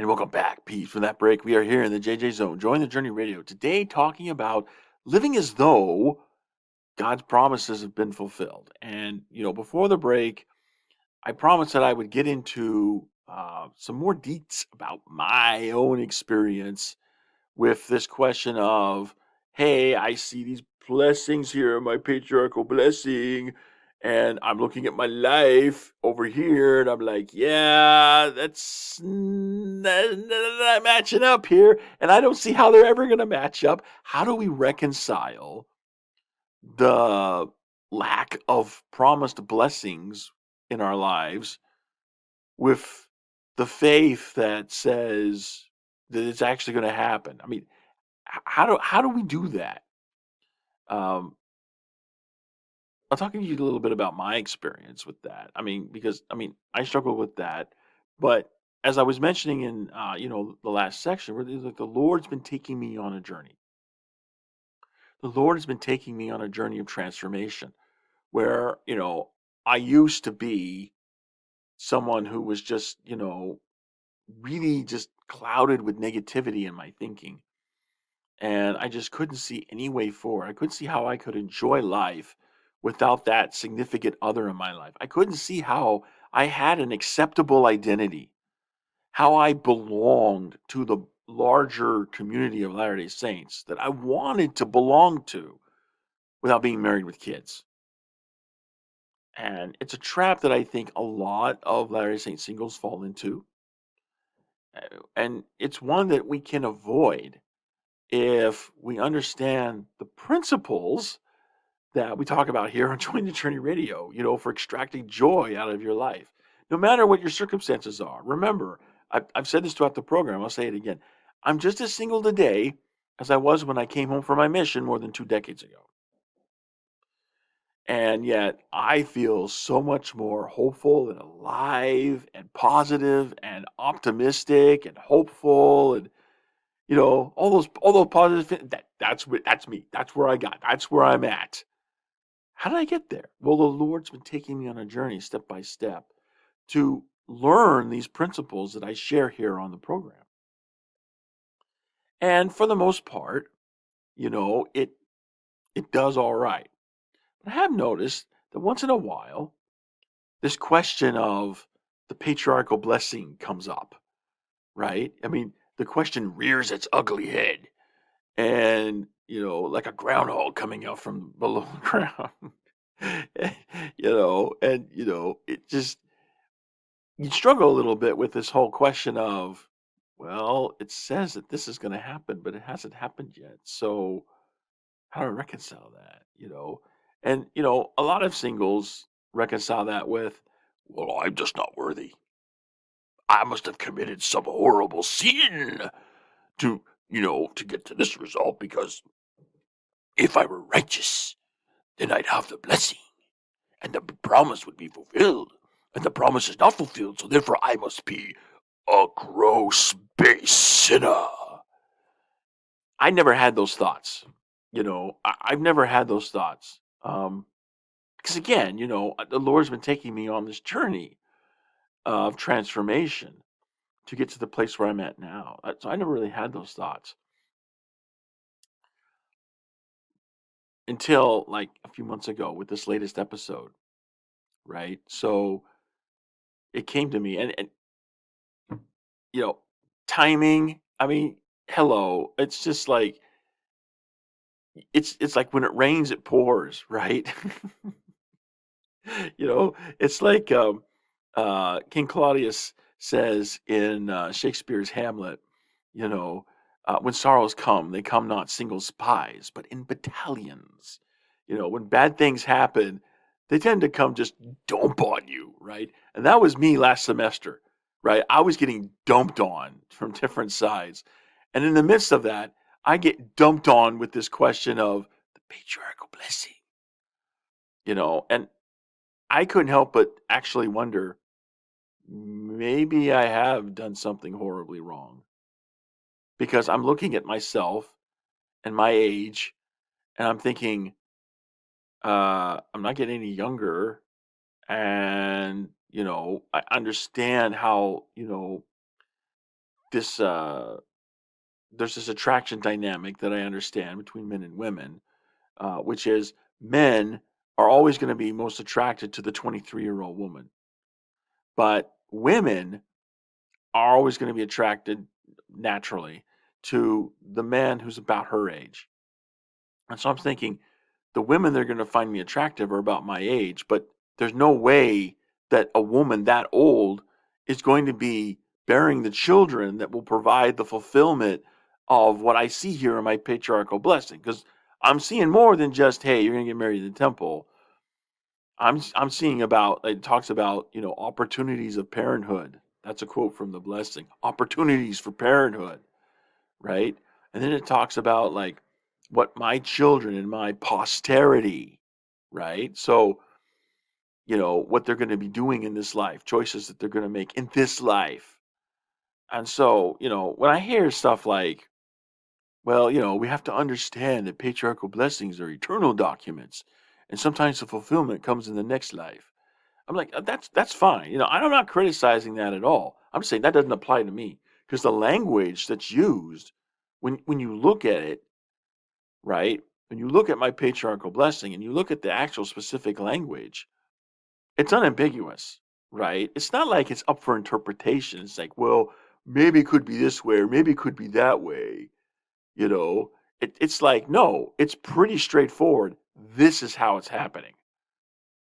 And welcome back, Pete. From that break, we are here in the JJ Zone. Join the Journey Radio today, talking about living as though God's promises have been fulfilled. And before the break, I promised that I would get into some more deets about my own experience with this question of, hey, I see these blessings here, my patriarchal blessing, and I'm looking at my life over here, and I'm like, yeah, that's not matching up here, and I don't see how they're ever going to match up. How do we reconcile the lack of promised blessings in our lives with the faith that says that it's actually going to happen? I mean, how do we do that? Um, I'll talk to you a little bit about my experience with that. I mean, because I struggle with that, but as I was mentioning in the last section, where like the Lord's been taking me on a journey. The Lord has been taking me on a journey of transformation, where I used to be someone who was just really just clouded with negativity in my thinking, and I just couldn't see any way forward. I couldn't see how I could enjoy life without that significant other in my life. I couldn't see how I had an acceptable identity, how I belonged to the larger community of Latter-day Saints that I wanted to belong to without being married with kids. And it's a trap that I think a lot of Latter-day Saint singles fall into. And it's one that we can avoid if we understand the principles that we talk about here on Join the Journey Radio, for extracting joy out of your life, no matter what your circumstances are. Remember, I've said this throughout the program, I'll say it again. I'm just as single today as I was when I came home from my mission more than 2 decades ago. And yet I feel so much more hopeful and alive and positive and optimistic and hopeful and all those positive that's me. That's where I got. That's where I'm at. How did I get there? Well, the Lord's been taking me on a journey step by step to learn these principles that I share here on the program. And for the most part, it does all right. But I have noticed that once in a while, this question of the patriarchal blessing comes up, right? I mean, the question rears its ugly head and, like a groundhog coming out from below the ground. It just, you struggle a little bit with this whole question of, well, it says that this is going to happen, but it hasn't happened yet. So how do I reconcile that? And a lot of singles reconcile that with, well, I'm just not worthy. I must have committed some horrible sin to get to this result, because if I were righteous, then I'd have the blessing and the promise would be fulfilled. And the promise is not fulfilled, so therefore I must be a gross base sinner. I never had those thoughts. I've never had those thoughts. Because again, the Lord's been taking me on this journey of transformation to get to the place where I'm at now. So I never really had those thoughts until like a few months ago with this latest episode, right? So it came to me, and you know, timing. I mean, hello. It's just like it's like when it rains, it pours, right? It's like King Claudius says in Shakespeare's Hamlet. When sorrows come, they come not single spies, but in battalions. When bad things happen, they tend to come just dump on you, right? And that was me last semester, right? I was getting dumped on from different sides. And in the midst of that, I get dumped on with this question of the patriarchal blessing, and I couldn't help but actually wonder, maybe I have done something horribly wrong, because I'm looking at myself and my age, and I'm thinking, I'm not getting any younger, and I understand how this there's this attraction dynamic that I understand between men and women, which is men are always going to be most attracted to the 23-year-old woman, but women are always going to be attracted naturally to the man who's about her age. And so I'm thinking the women that are going to find me attractive are about my age, but there's no way that a woman that old is going to be bearing the children that will provide the fulfillment of what I see here in my patriarchal blessing. Because I'm seeing more than just, hey, you're going to get married in the temple. I'm seeing about, it talks about, opportunities of parenthood. That's a quote from the blessing. Opportunities for parenthood, right? And then it talks about like what my children and my posterity, right? So, what they're going to be doing in this life, choices that they're going to make in this life. And so, when I hear stuff like, well, we have to understand that patriarchal blessings are eternal documents, and sometimes the fulfillment comes in the next life. I'm like, that's fine. I'm not criticizing that at all. I'm just saying that doesn't apply to me because the language that's used when you look at it, right? When you look at my patriarchal blessing and you look at the actual specific language, it's unambiguous, right? It's not like it's up for interpretation. It's like, well, maybe it could be this way or maybe it could be that way. You know, it's like, no, it's pretty straightforward. This is how it's happening.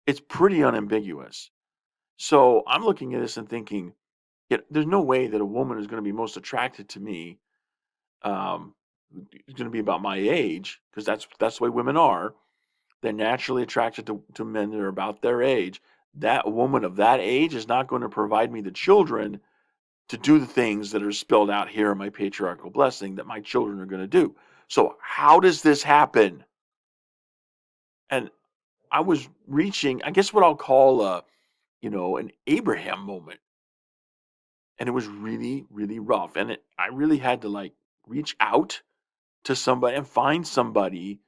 It's pretty unambiguous. So I'm looking at this and thinking, there's no way that a woman is going to be most attracted to me. Is going to be about my age because that's the way women are. They're naturally attracted to men that are about their age. That woman of that age is not going to provide me the children to do the things that are spelled out here in my patriarchal blessing that my children are going to do. So how does this happen? And I was reaching, I guess what I'll call an Abraham moment. And it was really, really rough. And I really had to like reach out to somebody and find somebody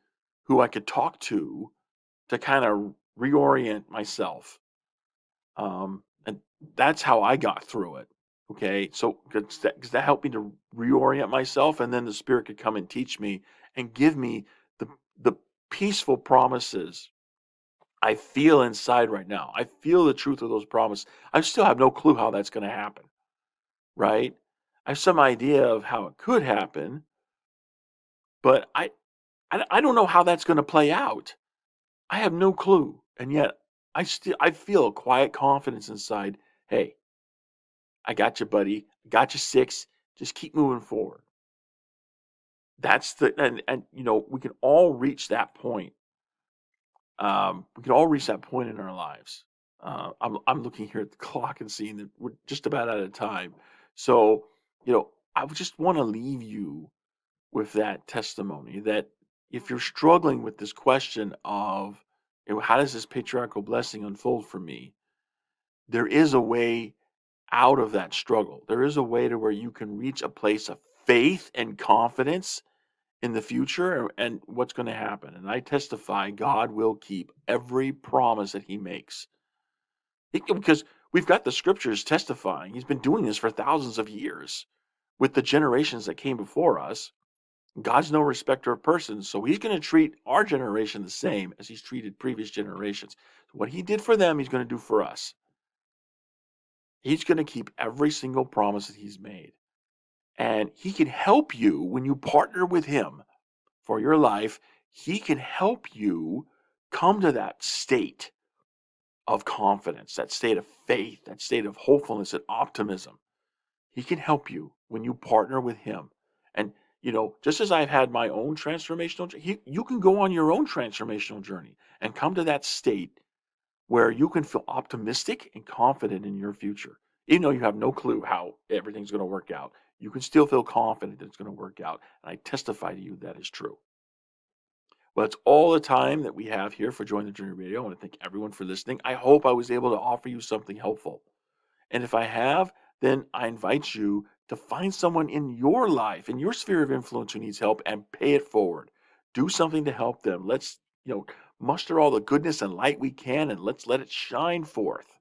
who I could talk to kind of reorient myself. And that's how I got through it. Okay. So, because that helped me to reorient myself. And then the Spirit could come and teach me and give me the, the peaceful promises I feel inside right now. I feel the truth of those promises. I still have no clue how that's going to happen. Right. I have some idea of how it could happen, but I don't know how that's going to play out. I have no clue. And yet I feel a quiet confidence inside. Hey, I got you, buddy. I got you six. Just keep moving forward. That's we can all reach that point. We can all reach that point in our lives. I'm looking here at the clock and seeing that we're just about out of time. So, I would just want to leave you with that testimony that if you're struggling with this question of, how does this patriarchal blessing unfold for me? There is a way out of that struggle. There is a way to where you can reach a place of faith and confidence in the future and what's going to happen. And I testify God will keep every promise that he makes. Because we've got the scriptures testifying. He's been doing this for thousands of years with the generations that came before us. God's no respecter of persons, so he's going to treat our generation the same as he's treated previous generations. What he did for them, he's going to do for us. He's going to keep every single promise that he's made. And he can help you when you partner with him for your life. He can help you come to that state of confidence, that state of faith, that state of hopefulness and optimism. He can help you when you partner with him. And, just as I've had my own transformational journey, you can go on your own transformational journey and come to that state where you can feel optimistic and confident in your future. Even though you have no clue how everything's going to work out, you can still feel confident that it's going to work out. And I testify to you that is true. Well, that's all the time that we have here for Join the Journey Radio. I want to thank everyone for listening. I hope I was able to offer you something helpful. And if I have, then I invite you to find someone in your life, in your sphere of influence who needs help and pay it forward. Do something to help them. Let's, muster all the goodness and light we can and let's let it shine forth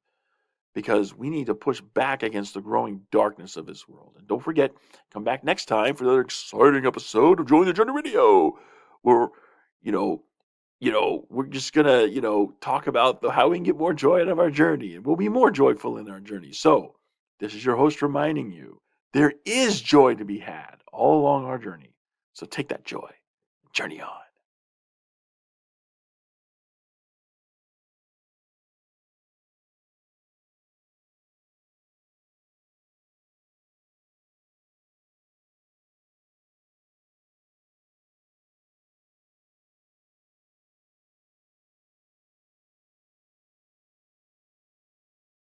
because we need to push back against the growing darkness of this world. And don't forget, come back next time for another exciting episode of Join the Journey Radio, where, you know, we're just gonna, talk about how we can get more joy out of our journey, and we'll be more joyful in our journey. So, this is your host reminding you there is joy to be had all along our journey. So take that joy, journey on.